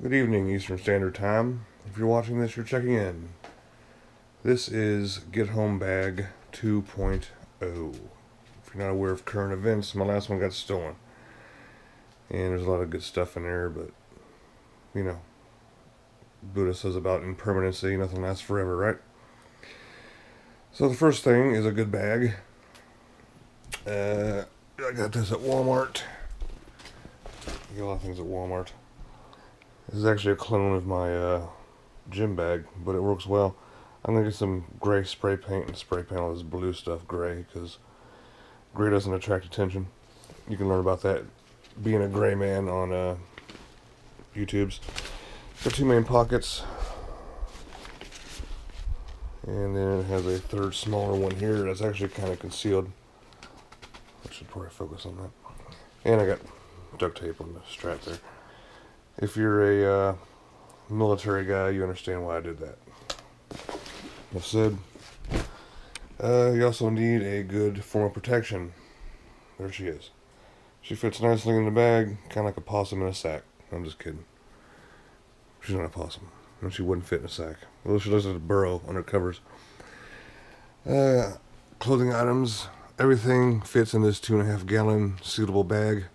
Good evening, Eastern Standard Time. If you're watching this, you're checking in. This is Get Home Bag 2.0. If you're not aware of current events, my last one got stolen. And there's a lot of good stuff in there, but, you know, Buddha says about impermanency, nothing lasts forever, right? So the first thing is a good bag. I got this at Walmart. I get a lot of things at Walmart. This is actually a clone of my gym bag, but it works well. I'm going to get some gray spray paint and spray paint all this blue stuff gray, because gray doesn't attract attention. You can learn about that being a gray man on YouTube's. Got two main pockets, and then it has a third smaller one here that's actually kind of concealed. I should probably focus on that. And I got duct tape on the strap there. If you're a military guy, you understand why I did that. Enough said. You also need a good form of protection. There she is. She fits nicely in the bag, kind of like a possum in a sack. I'm just kidding. She's not a possum. And she wouldn't fit in a sack. Although she does have a burrow under covers. Clothing items. Everything fits in this 2.5 gallon sealable bag.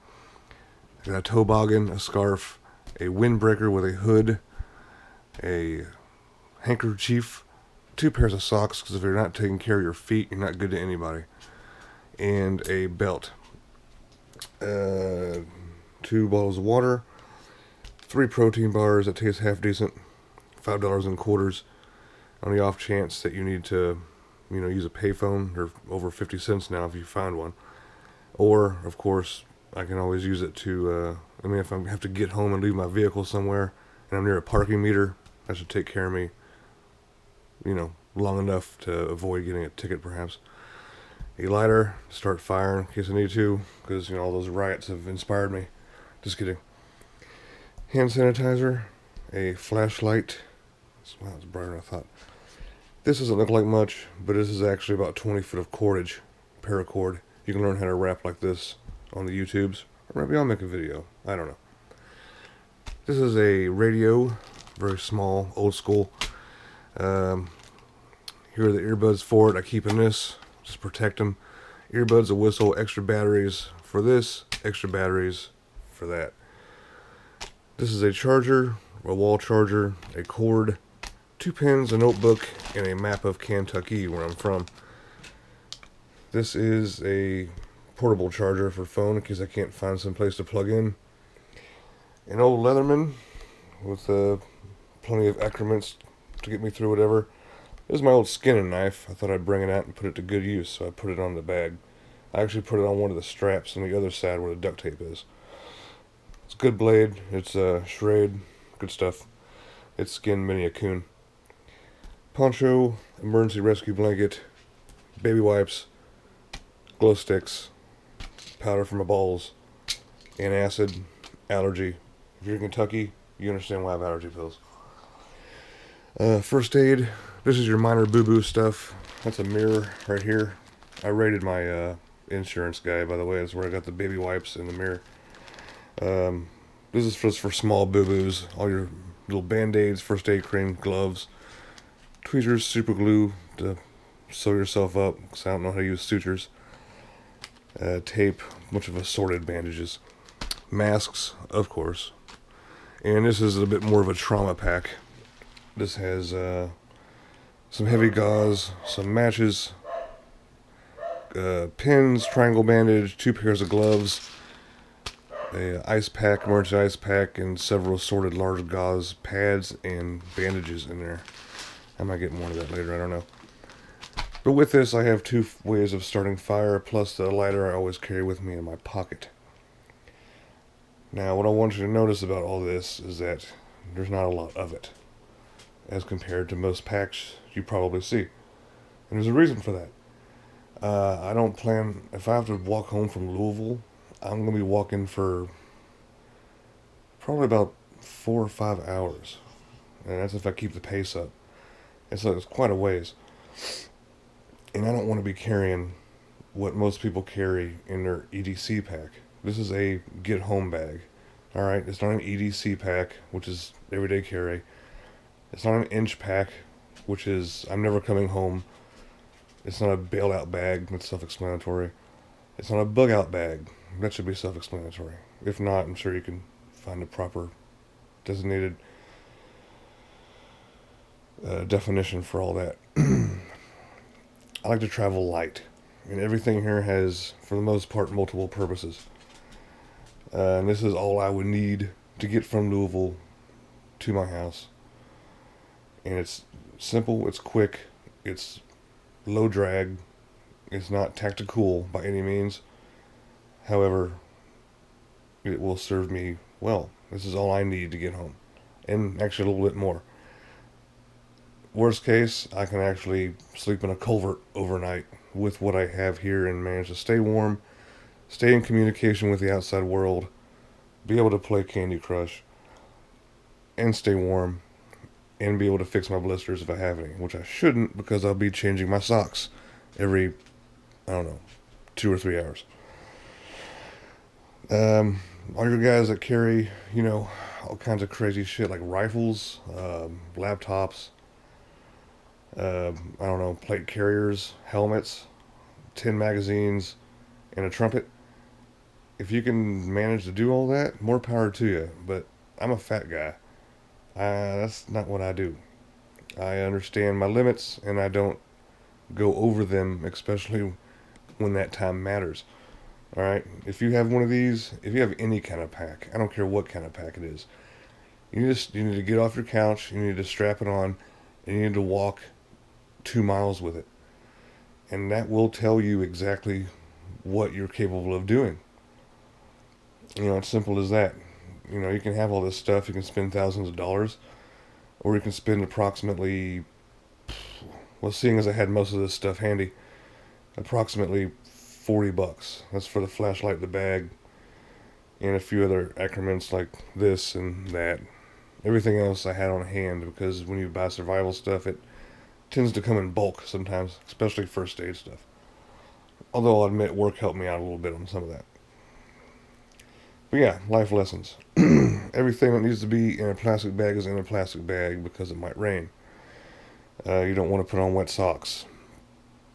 I got a toboggan, a scarf, a windbreaker with a hood, a handkerchief, 2 pairs of socks, because if you're not taking care of your feet, you're not good to anybody, and a belt, 2 bottles of water, 3 protein bars that taste half decent, $5 in quarters, on the off chance that you need to, use a payphone. They're over 50 cents now if you find one. Or, of course, I can always use it to, if I have to get home and leave my vehicle somewhere, and I'm near a parking meter, that should take care of me, long enough to avoid getting a ticket, perhaps. A lighter to start fire in case I need to, because, all those riots have inspired me. Just kidding. Hand sanitizer, a flashlight. Wow, it's brighter than I thought. This doesn't look like much, but this is actually about 20 foot of cordage, paracord. You can learn how to wrap like this on the YouTubes, or maybe I'll make a video. I don't know. This is a radio, very small, old school. Here are the earbuds for it. I keep in this, just protect them. Earbuds, a whistle, extra batteries for this, extra batteries for that. This is a charger, a wall charger, a cord, 2 pens, a notebook, and a map of Kentucky, where I'm from. This is a portable charger for phone in case I can't find some place to plug in. An old Leatherman with plenty of accoutrements to get me through whatever. This is my old skinning knife. I thought I'd bring it out and put it to good use, so I put it on the bag. I actually put it on one of the straps on the other side where the duct tape is. It's a good blade. It's Schrade. Good stuff. It's skinned mini a coon. Poncho, emergency rescue blanket, baby wipes, glow sticks, powder for my balls, antacid, allergy. If you're in Kentucky, you understand why I have allergy pills. First aid. This is your minor boo-boo stuff. That's a mirror right here. I rated my insurance guy, by the way. That's where I got the baby wipes and the mirror. This is just for small boo-boos. All your little band-aids, first aid cream, gloves, tweezers, super glue to sew yourself up, because I don't know how to use sutures. Tape, a bunch of assorted bandages. Masks, of course. And this is a bit more of a trauma pack. This has some heavy gauze, some matches, pins, triangle bandage, 2 pairs of gloves, a ice pack, emergency ice pack, and several assorted large gauze pads and bandages in there. I might get more of that later, I don't know. But with this, I have 2 ways of starting fire, plus the lighter I always carry with me in my pocket. Now, what I want you to notice about all this is that there's not a lot of it, as compared to most packs you probably see. And there's a reason for that. I don't plan, if I have to walk home from Louisville, I'm going to be walking for probably about 4 or 5 hours. And that's if I keep the pace up. And so it's quite a ways. And I don't want to be carrying what most people carry in their EDC pack. This is a get home bag. Alright, it's not an EDC pack, which is everyday carry. It's not an inch pack, which is I'm never coming home. It's not a bailout bag, that's self-explanatory. It's not a bug out bag, that should be self-explanatory. If not, I'm sure you can find a proper designated definition for all that. I like to travel light, and everything here has, for the most part, multiple purposes. And this is all I would need to get from Louisville to my house. And it's simple, it's quick, it's low drag, it's not tactical by any means. However, it will serve me well. This is all I need to get home. And actually a little bit more. Worst case, I can actually sleep in a culvert overnight with what I have here and manage to stay warm, stay in communication with the outside world, be able to play Candy Crush, and stay warm, and be able to fix my blisters if I have any, which I shouldn't because I'll be changing my socks every, I don't know, 2 or 3 hours. All your guys that carry, you know, all kinds of crazy shit like rifles, laptops, I don't know, plate carriers, helmets, 10 magazines, and a trumpet. If you can manage to do all that, more power to you. But I'm a fat guy. That's not what I do. I understand my limits, and I don't go over them, especially when that time matters. Alright? If you have one of these, if you have any kind of pack, I don't care what kind of pack it is, you need to get off your couch, you need to strap it on, and you need to walk 2 miles with it. And that will tell you exactly what you're capable of doing. You know, it's simple as that. You know, you can have all this stuff, you can spend thousands of dollars, or you can spend approximately, well, seeing as I had most of this stuff handy, approximately $40. That's for the flashlight, the bag, and a few other accoutrements like this and that. Everything else I had on hand, because when you buy survival stuff, it tends to come in bulk sometimes, especially first aid stuff. Although I'll admit work helped me out a little bit on some of that. But yeah, life lessons. Everything that needs to be in a plastic bag is in a plastic bag because it might rain. You don't want to put on wet socks.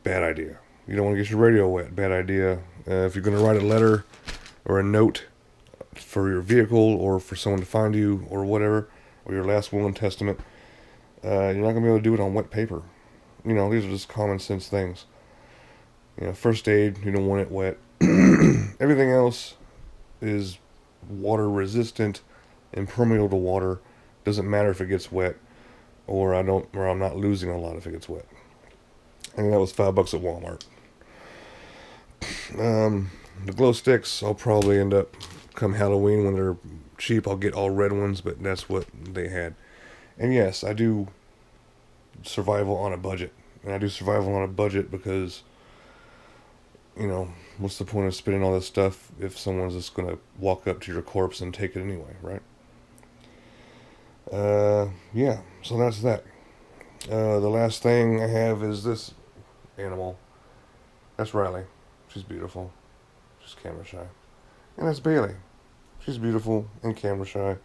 Bad idea. You don't want to get your radio wet. Bad idea. If you're going to write a letter or a note for your vehicle or for someone to find you or whatever, or your last will and testament, you're not going to be able to do it on wet paper. You know, these are just common sense things. You know, first aid, you don't want it wet. Everything else is water resistant, impermeable to water. Doesn't matter if it gets wet, or I'm not losing a lot if it gets wet. And that was $5 at Walmart. The glow sticks, I'll probably end up, come Halloween when they're cheap, I'll get all red ones, but that's what they had. And yes, I do survival on a budget. And I do survival on a budget because, you know, what's the point of spending all this stuff if someone's just going to walk up to your corpse and take it anyway, right? Yeah, so that's that. The last thing I have is this animal. That's Riley. She's beautiful. She's camera shy. And that's Bailey. She's beautiful and camera shy.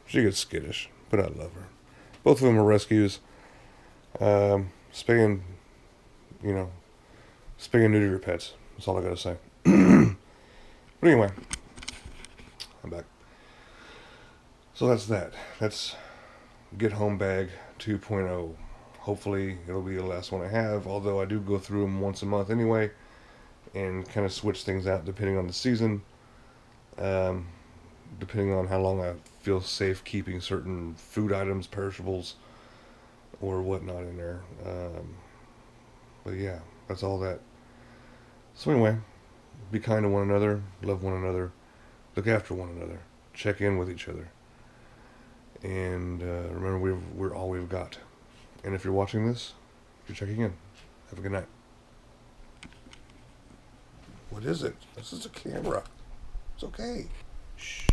She gets skittish, but I love her. Both of them are rescues. Spay and neuter your pets. That's all I gotta say. But anyway, I'm back. So that's that. That's Get Home Bag 2.0. Hopefully it'll be the last one I have, although I do go through them once a month anyway and kind of switch things out depending on the season, depending on how long I feel safe keeping certain food items, perishables, or whatnot in there. But yeah, that's all that. So anyway, be kind to one another, love one another, look after one another, check in with each other, and remember we're all we've got. And if you're watching this, you're checking in. Have a good night. What is it? This is a camera. It's okay. Shh.